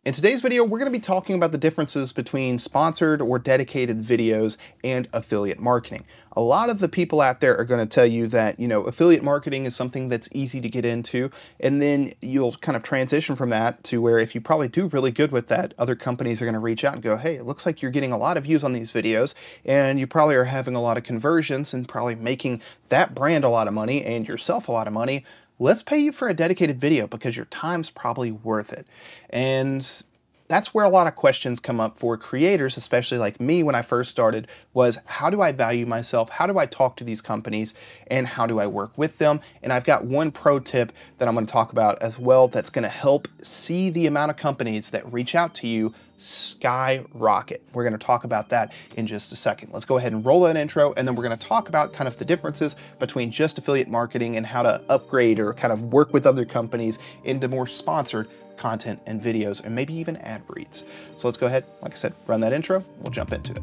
In today's video, we're going to be talking about the differences between sponsored or dedicated videos and affiliate marketing. A lot of the people out there are going to tell you that, affiliate marketing is something that's easy to get into, and then you'll kind of transition from that to where if you probably do really good with that, other companies are going to reach out and go, hey, it looks like you're getting a lot of views on these videos, and you probably are having a lot of conversions and probably making that brand a lot of money and yourself a lot of money. Let's pay you for a dedicated video because your time's probably worth it. And that's where a lot of questions come up for creators, especially like me when I first started, was how do I value myself? How do I talk to these companies? And how do I work with them? And I've got one pro tip that I'm going to talk about as well that's going to help see the amount of companies that reach out to you skyrocket. We're going to talk about that in just a second. Let's go ahead and roll that intro, and then we're going to talk about kind of the differences between just affiliate marketing and how to upgrade or kind of work with other companies into more sponsored content and videos, and maybe even ad reads. So let's go ahead, like I said, run that intro. We'll jump into it.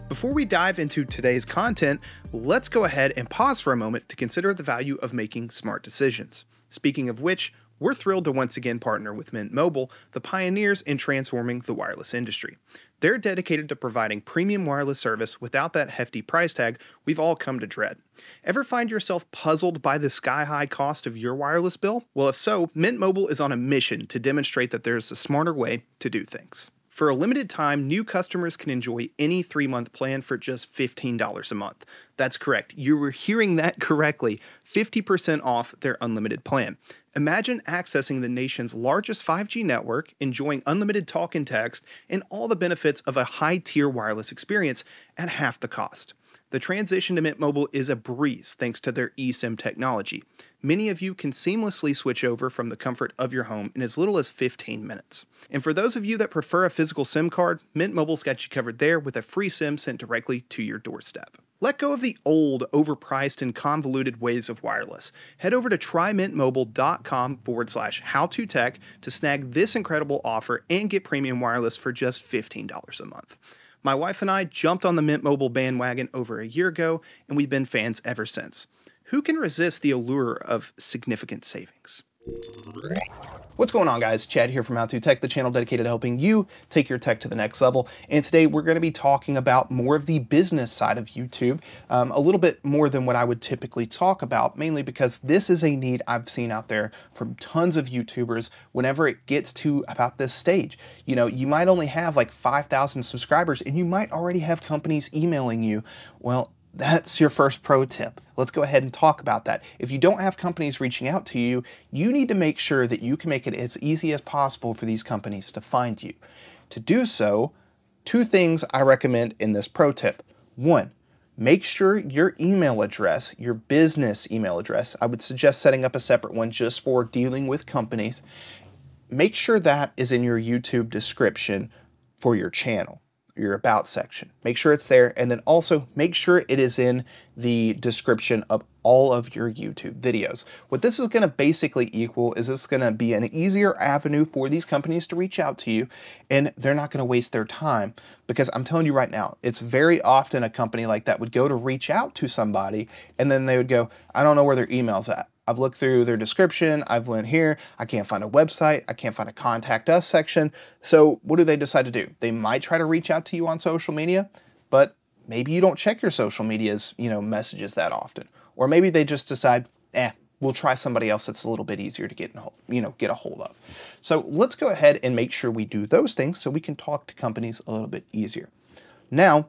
Before we dive into today's content, let's go ahead and pause for a moment to consider the value of making smart decisions. Speaking of which, we're thrilled to once again partner with Mint Mobile, the pioneers in transforming the wireless industry. They're dedicated to providing premium wireless service without that hefty price tag we've all come to dread. Ever find yourself puzzled by the sky-high cost of your wireless bill? Well, if so, Mint Mobile is on a mission to demonstrate that there's a smarter way to do things. For a limited time, new customers can enjoy any 3-month plan for just $15 a month. That's correct. You were hearing that correctly. 50% off their unlimited plan. Imagine accessing the nation's largest 5G network, enjoying unlimited talk and text, and all the benefits of a high-tier wireless experience at half the cost. The transition to Mint Mobile is a breeze thanks to their eSIM technology. Many of you can seamlessly switch over from the comfort of your home in as little as 15 minutes. And for those of you that prefer a physical SIM card, Mint Mobile's got you covered there with a free SIM sent directly to your doorstep. Let go of the old, overpriced, and convoluted ways of wireless. Head over to trymintmobile.com/howtotech to snag this incredible offer and get premium wireless for just $15 a month. My wife and I jumped on the Mint Mobile bandwagon over a year ago, and we've been fans ever since. Who can resist the allure of significant savings? What's going on, guys? Chad here from How To Tech, the channel dedicated to helping you take your tech to the next level. And today we're going to be talking about more of the business side of YouTube, a little bit more than what I would typically talk about, mainly because this is a need I've seen out there from tons of YouTubers whenever it gets to about this stage. You might only have like 5,000 subscribers and you might already have companies emailing you. Well, that's your first pro tip. Let's go ahead and talk about that. If you don't have companies reaching out to you, you need to make sure that you can make it as easy as possible for these companies to find you. To do so, 2 things I recommend in this pro tip. 1, make sure your email address, your business email address, I would suggest setting up a separate one just for dealing with companies. Make sure that is in your YouTube description for your channel, your about section. Make sure it's there, and then also make sure it is in the description of all of your YouTube videos. What this is going to basically equal is this going to be an easier avenue for these companies to reach out to you, and they're not going to waste their time, because I'm telling you right now, it's very often a company like that would go to reach out to somebody and then they would go, I don't know where their email's at. I've looked through their description, I've went here, I can't find a website, I can't find a contact us section. So what do they decide to do? They might try to reach out to you on social media, but maybe you don't check your social media's, messages that often. Or maybe they just decide, we'll try somebody else that's a little bit easier to get a hold of. So let's go ahead and make sure we do those things so we can talk to companies a little bit easier. Now,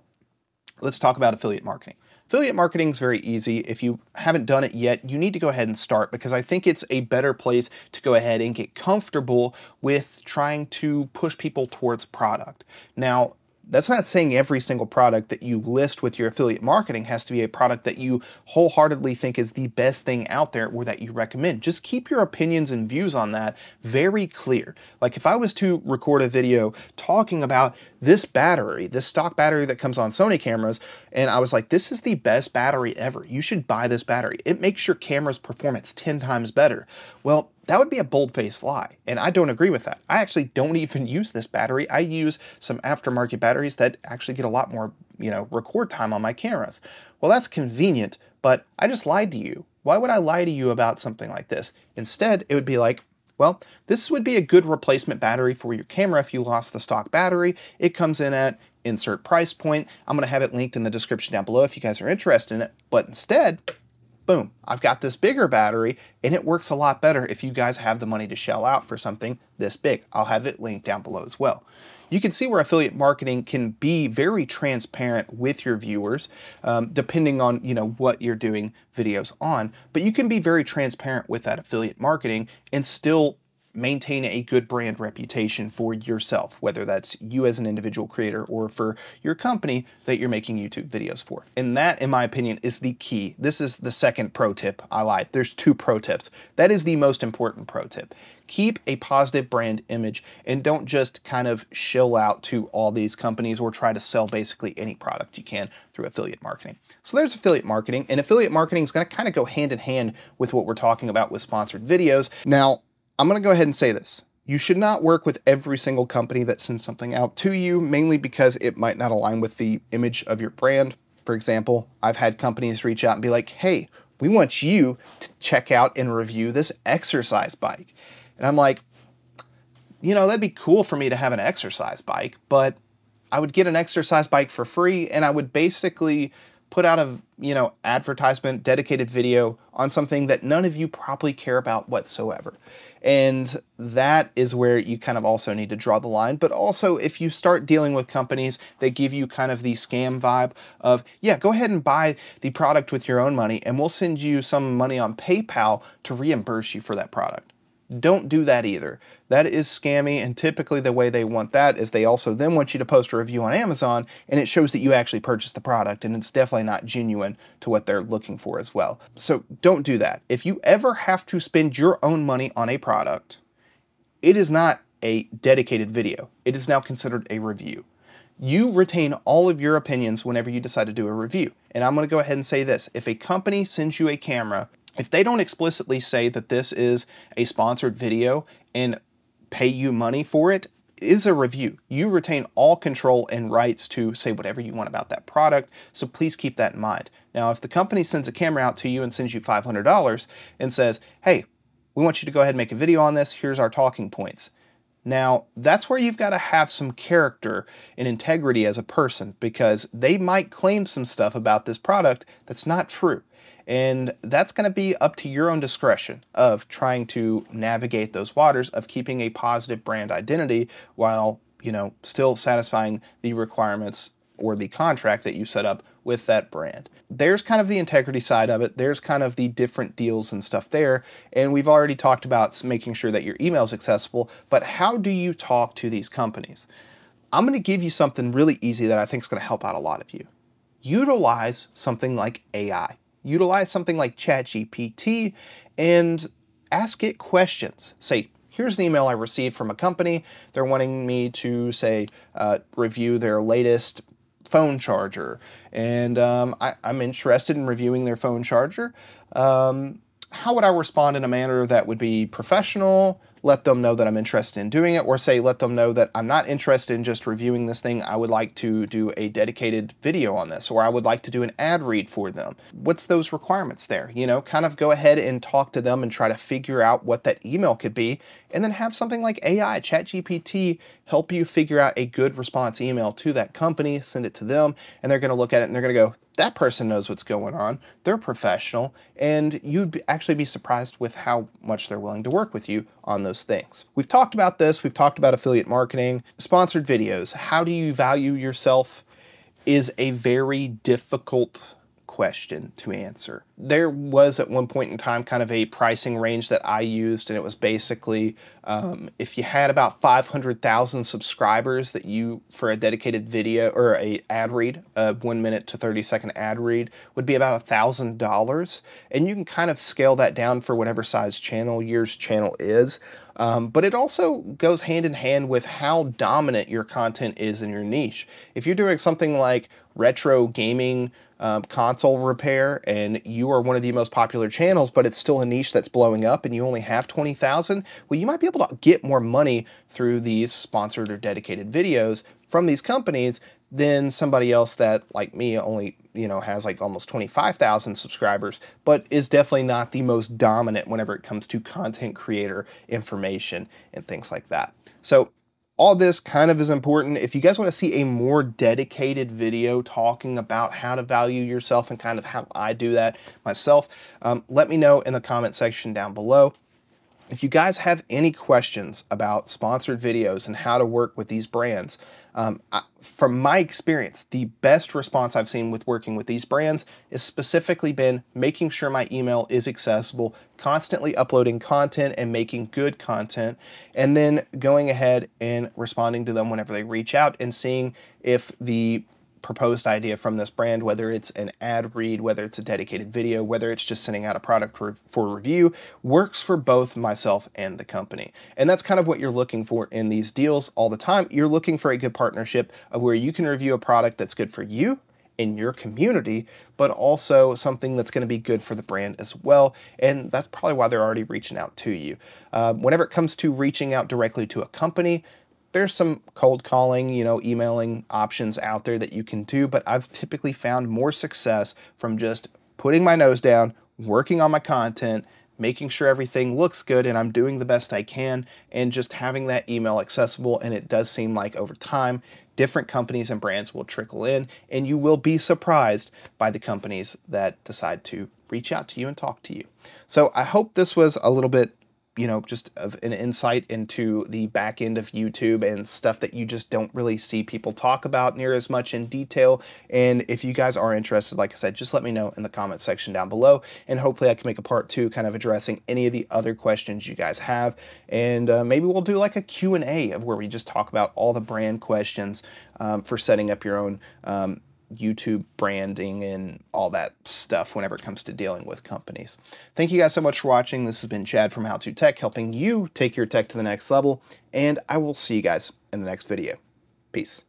let's talk about affiliate marketing. Affiliate marketing is very easy. If you haven't done it yet, you need to go ahead and start, because I think it's a better place to go ahead and get comfortable with trying to push people towards product. Now, that's not saying every single product that you list with your affiliate marketing has to be a product that you wholeheartedly think is the best thing out there or that you recommend. Just keep your opinions and views on that very clear. Like if I was to record a video talking about this battery, this stock battery that comes on Sony cameras, and I was like, this is the best battery ever. You should buy this battery. It makes your camera's performance 10 times better. Well, that would be a bold-faced lie, and I don't agree with that. I actually don't even use this battery. I use some aftermarket batteries that actually get a lot more, record time on my cameras. Well, that's convenient, but I just lied to you. Why would I lie to you about something like this? Instead, it would be like, well, this would be a good replacement battery for your camera if you lost the stock battery. It comes in at insert price point. I'm going to have it linked in the description down below if you guys are interested in it. But instead, boom, I've got this bigger battery, and it works a lot better if you guys have the money to shell out for something this big. I'll have it linked down below as well. You can see where affiliate marketing can be very transparent with your viewers, depending on what you're doing videos on. But you can be very transparent with that affiliate marketing and still maintain a good brand reputation for yourself, whether that's you as an individual creator or for your company that you're making YouTube videos for. And that, in my opinion, is the key. This is the second pro tip. I lied. There's 2 pro tips. That is the most important pro tip. Keep a positive brand image and don't just kind of shill out to all these companies or try to sell basically any product you can through affiliate marketing. So there's affiliate marketing, and affiliate marketing is going to kind of go hand in hand with what we're talking about with sponsored videos. Now, I'm going to go ahead and say this. You should not work with every single company that sends something out to you, mainly because it might not align with the image of your brand. For example, I've had companies reach out and be like, hey, we want you to check out and review this exercise bike. And I'm like, that'd be cool for me to have an exercise bike, but I would get an exercise bike for free, and I would basically put out a advertisement, dedicated video on something that none of you probably care about whatsoever. And that is where you kind of also need to draw the line. But also, if you start dealing with companies that give you kind of the scam vibe of, yeah, go ahead and buy the product with your own money, and we'll send you some money on PayPal to reimburse you for that product. Don't do that either. That is scammy, and typically the way they want that is they also then want you to post a review on Amazon, and it shows that you actually purchased the product, and it's definitely not genuine to what they're looking for as well. So don't do that. If you ever have to spend your own money on a product, it is not a dedicated video. It is now considered a review. You retain all of your opinions whenever you decide to do a review. And I'm going to go ahead and say this. If a company sends you a camera, if they don't explicitly say that this is a sponsored video and pay you money for it, is a review. You retain all control and rights to say whatever you want about that product, so please keep that in mind. Now, if the company sends a camera out to you and sends you $500 and says, hey, we want you to go ahead and make a video on this, here's our talking points. Now, that's where you've got to have some character and integrity as a person, because they might claim some stuff about this product that's not true. And that's going to be up to your own discretion of trying to navigate those waters of keeping a positive brand identity while, still satisfying the requirements or the contract that you set up with that brand. There's kind of the integrity side of it. There's kind of the different deals and stuff there. And we've already talked about making sure that your email is accessible, but how do you talk to these companies? I'm going to give you something really easy that I think is going to help out a lot of you. Utilize something like AI. Utilize something like ChatGPT and ask it questions. Say, here's an email I received from a company. They're wanting me to, say, review their latest phone charger. And I'm interested in reviewing their phone charger. How would I respond in a manner that would be professional? Let them know that I'm interested in doing it, or say, let them know that I'm not interested in just reviewing this thing. I would like to do a dedicated video on this, or I would like to do an ad read for them. What's those requirements there? Kind of go ahead and talk to them and try to figure out what that email could be, and then have something like AI, ChatGPT, help you figure out a good response email to that company, send it to them, and they're going to look at it and they're going to go, that person knows what's going on, they're professional, and you'd actually be surprised with how much they're willing to work with you on those things. We've talked about this, we've talked about affiliate marketing, sponsored videos. How do you value yourself is a very difficult question to answer. There was at one point in time kind of a pricing range that I used, and it was basically if you had about 500,000 subscribers that you, for a dedicated video or a ad read, a 1 minute to 30-second ad read would be about $1,000, and you can kind of scale that down for whatever size channel your channel is. But it also goes hand in hand with how dominant your content is in your niche. If you're doing something like retro gaming console repair, and you are one of the most popular channels, but it's still a niche that's blowing up and you only have 20,000, well, you might be able to get more money through these sponsored or dedicated videos from these companies than somebody else that, like me, only, has like almost 25,000 subscribers, but is definitely not the most dominant whenever it comes to content creator information and things like that. So all this kind of is important. If you guys want to see a more dedicated video talking about how to value yourself and kind of how I do that myself, let me know in the comment section down below. If you guys have any questions about sponsored videos and how to work with these brands, from my experience, the best response I've seen with working with these brands is specifically been making sure my email is accessible, constantly uploading content and making good content, and then going ahead and responding to them whenever they reach out and seeing if the proposed idea from this brand, whether it's an ad read, whether it's a dedicated video, whether it's just sending out a product for review, works for both myself and the company. And that's kind of what you're looking for in these deals all the time. You're looking for a good partnership of where you can review a product that's good for you in your community, but also something that's going to be good for the brand as well. And that's probably why they're already reaching out to you. Whenever it comes to reaching out directly to a company, there's some cold calling, emailing options out there that you can do, but I've typically found more success from just putting my nose down, working on my content, making sure everything looks good and I'm doing the best I can, and just having that email accessible. And it does seem like over time, different companies and brands will trickle in, and you will be surprised by the companies that decide to reach out to you and talk to you. So I hope this was a little bit just of an insight into the back end of YouTube and stuff that you just don't really see people talk about near as much in detail. And if you guys are interested, like I said, just let me know in the comment section down below, and hopefully I can make a part 2 kind of addressing any of the other questions you guys have. And maybe we'll do like a Q&A of where we just talk about all the brand questions for setting up your own YouTube branding and all that stuff whenever it comes to dealing with companies. Thank you guys so much for watching. This has been Chad from How To Tech, helping you take your tech to the next level, and I will see you guys in the next video. Peace.